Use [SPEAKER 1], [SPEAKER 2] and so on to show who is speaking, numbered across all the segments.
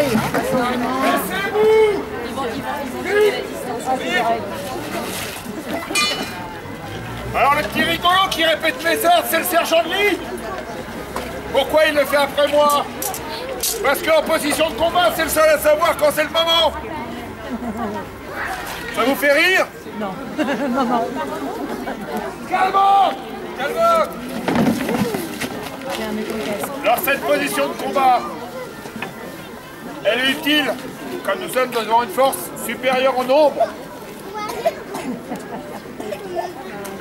[SPEAKER 1] Laissez-vous. Alors le petit rigolo qui répète mes ordres, c'est le sergent de ligne. Pourquoi il le fait après moi? Parce qu'en position de combat, c'est le seul à savoir quand c'est le moment. Ça vous fait rire?
[SPEAKER 2] Non. Non, non.
[SPEAKER 1] Calme! Calme! Alors cette position de combat, elle est utile quand nous sommes devant une force supérieure en nombre.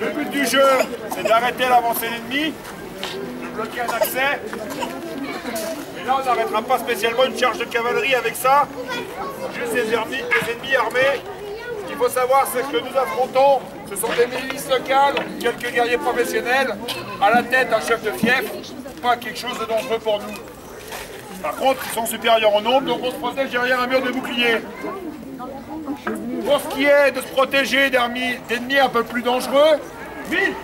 [SPEAKER 1] Le but du jeu, c'est d'arrêter l'avancée de l'ennemi, de bloquer un accès. Mais là, on n'arrêtera pas spécialement une charge de cavalerie avec ça. Juste des ennemis armés. Ce qu'il faut savoir, c'est que nous affrontons, ce sont des milices locales, quelques guerriers professionnels, à la tête un chef de fief, pas quelque chose de dangereux pour nous. Par contre, ils sont supérieurs en nombre, donc on se protège derrière un mur de bouclier. Pour ce qui est de se protéger d'ennemis un peu plus dangereux, vite!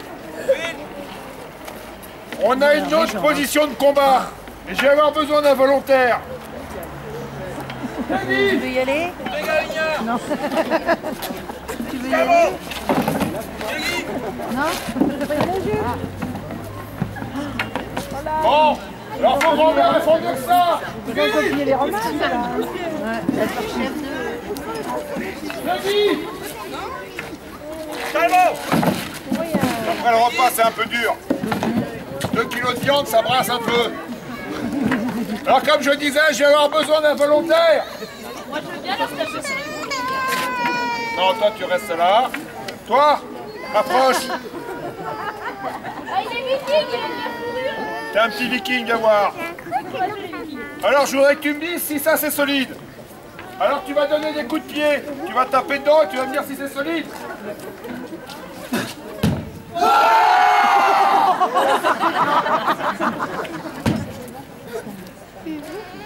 [SPEAKER 1] On a une autre position de combat, et je vais avoir besoin d'un volontaire.
[SPEAKER 2] Tu veux y aller? Non. Tu veux y aller? Non?
[SPEAKER 1] Bon, alors faut grand-mère répondre que ça.
[SPEAKER 2] Ils vont copier les romans, là. Ouais.
[SPEAKER 1] Vas-y. Après le repas, c'est un peu dur. 2 kilos de viande, ça brasse un peu. Alors comme je disais, je vais avoir besoin d'un volontaire.
[SPEAKER 3] Moi je veux bien leur taper sur les boules.
[SPEAKER 1] Non, toi tu restes là. Toi, approche.
[SPEAKER 3] Ah, il est viking, il a de la fourrure.
[SPEAKER 1] T'es un petit viking à voir. Alors je voudrais que tu me dises si ça c'est solide. Alors tu vas donner des coups de pied. Tu vas taper dedans et tu vas me dire si c'est solide.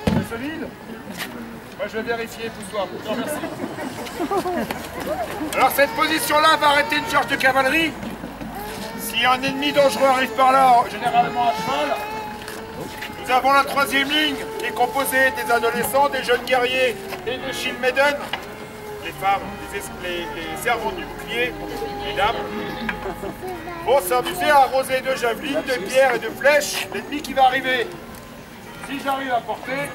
[SPEAKER 1] C'est solide? Moi je vais vérifier, pousse-toi. Non, merci. Alors cette position-là va arrêter une charge de cavalerie. Si un ennemi dangereux arrive par là, généralement à cheval, nous avons la 3e ligne qui est composée des adolescents, des jeunes guerriers et des Shilmeden, les femmes, les servantes du bouclier, les dames, vont s'amuser à arroser de javelines, de pierres et de flèches l'ennemi qui va arriver. Si j'arrive à porter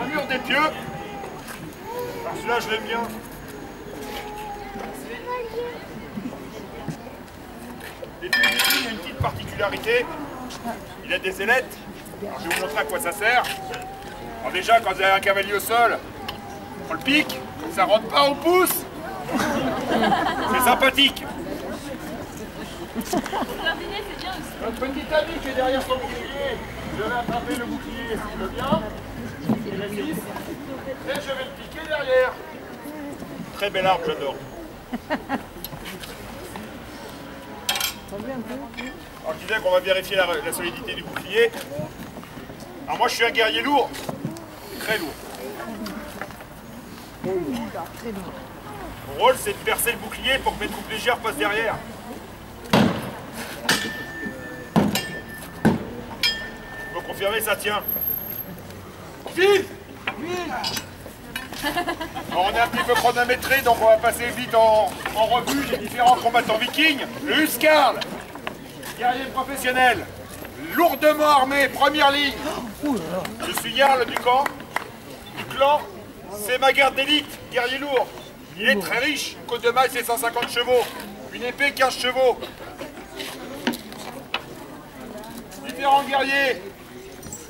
[SPEAKER 1] un mur des pieux, alors celui-là je l'aime bien. Les pieux du viking, il y a une petite particularité, il a des ailettes. Alors, je vais vous montrer à quoi ça sert. Alors déjà, quand vous avez un cavalier au sol, on le pique, ça rentre pas au pouce. C'est sympathique.
[SPEAKER 3] Jardiner, c'est bien aussi.
[SPEAKER 1] Notre petit ami qui est derrière son bouclier, je vais attraper le bouclier s'il veut bien. Il résiste. Et je vais le piquer derrière. Très belle arme, j'adore. Alors je disais qu'on va vérifier la solidité du bouclier. Alors moi je suis un guerrier lourd, très lourd. Mon rôle c'est de percer le bouclier pour que mes troupes légères passent derrière. Vous confirmez, ça tient. Vite! Alors, on est un petit peu chronométré, donc on va passer vite en revue les différents combattants vikings. Le Huskarl, guerrier professionnel, lourdement armé, première ligne. Je suis Jarl du clan, c'est ma garde d'élite, guerrier lourd. Il est très riche, une côte de maille c'est 150 chevaux, une épée 15 chevaux. Différents guerriers,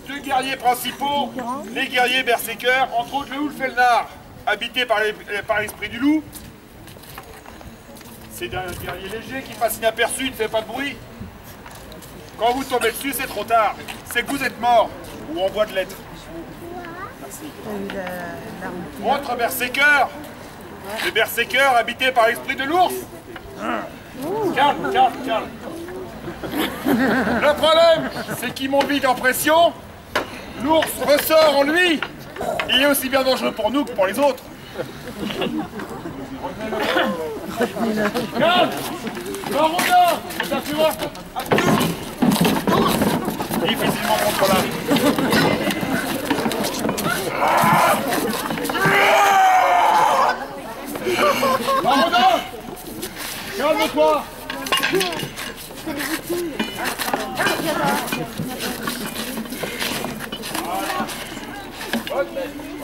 [SPEAKER 1] 2 guerriers principaux, les guerriers berserkers, entre autres le Ulfelnar, habité par l'esprit du loup. C'est un guerrier léger qui passe inaperçu, ne fait pas de bruit. Quand vous tombez dessus, c'est trop tard. C'est que vous êtes mort, ou en voie de l'être. Merci. Autre berserker, le berserker habité par l'esprit de l'ours. Calme. Le problème, c'est qu'ils m'ont vite en pression. L'ours ressort en lui. Il est aussi bien dangereux pour nous que pour les autres. Calme. Rondin, c'est un suivant. Difficilement contrôlable.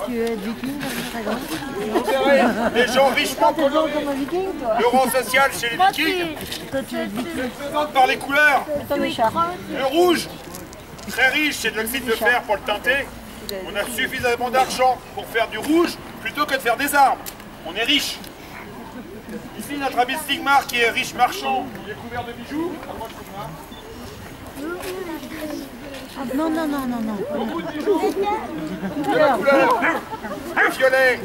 [SPEAKER 4] Tu veux être viking comme ça, grand?
[SPEAKER 1] Vous verrez, les gens richement colorés.
[SPEAKER 4] Comme un viking, toi?
[SPEAKER 1] Le rang social chez les vikings
[SPEAKER 4] Toi, tu veux être viking.
[SPEAKER 1] se présente par les couleurs.
[SPEAKER 4] Toi, Méchard.
[SPEAKER 1] Le rouge, très riche, c'est de l'oxyde de fer pour le teinter. On a suffisamment d'argent pour faire du rouge plutôt que de faire des armes. On est riche. Ici, notre ami Stigmar qui est riche marchand, il est couvert de bijoux. À moi, Stigmar.
[SPEAKER 4] Non, non, non, non, non.
[SPEAKER 1] Beaucoup de bijoux. De la couleur. Le violet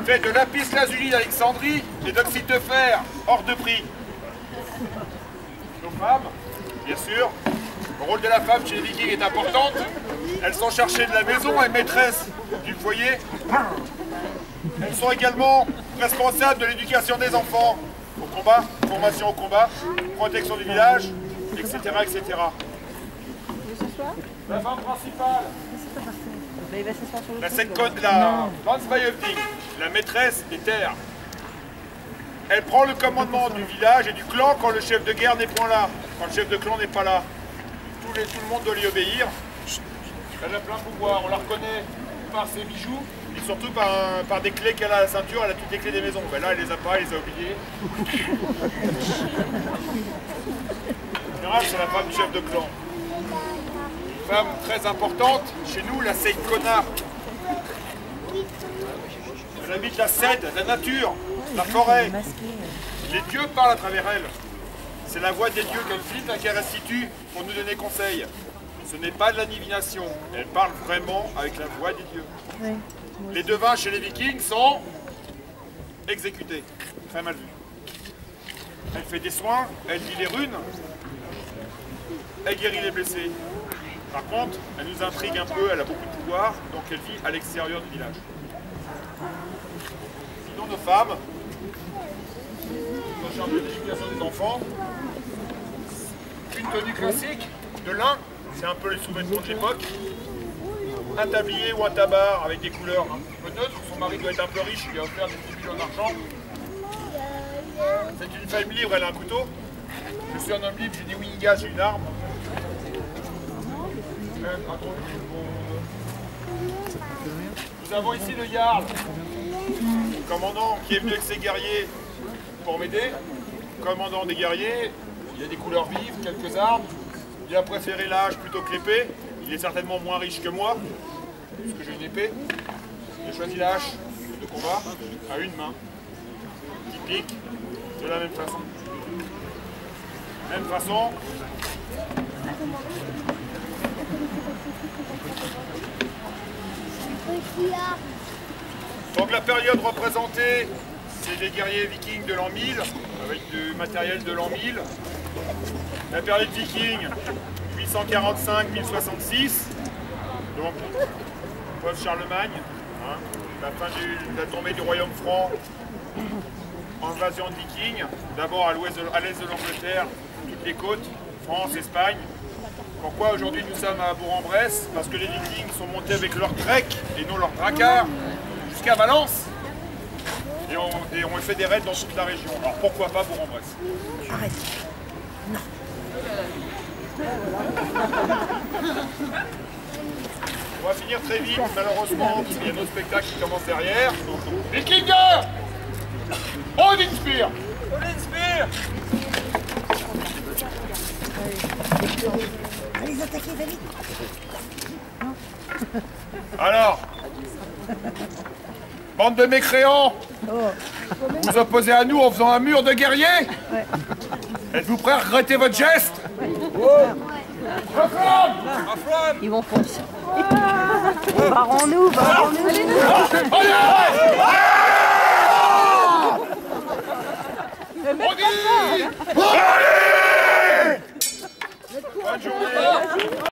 [SPEAKER 1] fait de lapis lazuli d'Alexandrie et d'oxyde de fer hors de prix. Nos femmes, bien sûr, le rôle de la femme chez les Vikings est important. Elles sont chargées de la maison et maîtresses du foyer. Elles sont également responsables de l'éducation des enfants au combat, formation au combat, protection du village, etc. etc. La femme principale,
[SPEAKER 4] Il va s'asseoir sur le
[SPEAKER 1] la
[SPEAKER 4] truc,
[SPEAKER 1] second,
[SPEAKER 4] là.
[SPEAKER 1] la Landsfeierting, la maîtresse des terres. Elle prend le commandement du village et du clan quand le chef de guerre n'est point là, quand le chef de clan n'est pas là. Tout le monde doit lui obéir. Elle a plein pouvoir, on la reconnaît par ses bijoux et surtout par des clés qu'elle a à la ceinture, elle a toutes les clés des maisons. Ben là, elle les a pas, elle les a oubliées. En général, c'est la femme du chef de clan. Une femme très importante, chez nous, la Seikona. Elle habite la cède, la nature, la forêt. Les dieux parlent à travers elle. C'est la voix des dieux qu'elle filtre et qu'elle restitue pour nous donner conseil. Ce n'est pas de la divination, elle parle vraiment avec la voix des dieux.
[SPEAKER 4] Oui.
[SPEAKER 1] Les devins chez les Vikings sont exécutés, très mal vus. Elle fait des soins, elle lit les runes, elle guérit les blessés. Par contre, elle nous intrigue un peu, elle a beaucoup de pouvoir, donc elle vit à l'extérieur du village. Sinon, nos femmes, sont chargées de l'éducation des enfants. Une tenue classique, de lin, c'est un peu les sous-vêtements de l'époque. Un tablier ou un tabar avec des couleurs un petit peu neutres. Son mari doit être un peu riche, il lui a offert des petits bijoux en argent. C'est une femme libre, elle a un couteau. Je suis un homme libre, j'ai des Winningas, j'ai une arme. Nous avons ici le Jarl, le commandant qui est venu avec ses guerriers pour m'aider. Commandant des guerriers, il y a des couleurs vives, quelques armes. Il a préféré l'âge plutôt que l'épée. Il est certainement moins riche que moi, puisque j'ai une épée. J'ai choisi la hache de combat à une main, qui pique de la même façon. Même façon. Donc la période représentée, c'est des guerriers vikings de l'an 1000, avec du matériel de l'an 1000. La période viking, 845-1066, donc Paul Charlemagne, hein, la fin de la tombée du royaume franc, invasion de vikings, d'abord à l'est de l'Angleterre, toutes les côtes, France, Espagne. Pourquoi aujourd'hui nous sommes à Bourg-en-Bresse? Parce que les vikings sont montés avec leurs grecs et non leurs dracars jusqu'à Valence. Et on fait des raids dans toute la région. Alors pourquoi pas Bourg-en-Bresse?
[SPEAKER 4] Arrête. Non.
[SPEAKER 1] On va finir très vite, malheureusement, parce qu'il y a notre spectacle qui commence derrière. Vikingers! On inspire!
[SPEAKER 2] On inspire.
[SPEAKER 4] Allez, attaquez, va vite.
[SPEAKER 1] Alors, bande de mécréants, vous opposez à nous en faisant un mur de guerriers?
[SPEAKER 4] Ouais.
[SPEAKER 1] Êtes-vous prêts à regretter votre geste?
[SPEAKER 4] Ils vont foncer. Barrons-nous, barrons-nous.
[SPEAKER 1] Bonne journée!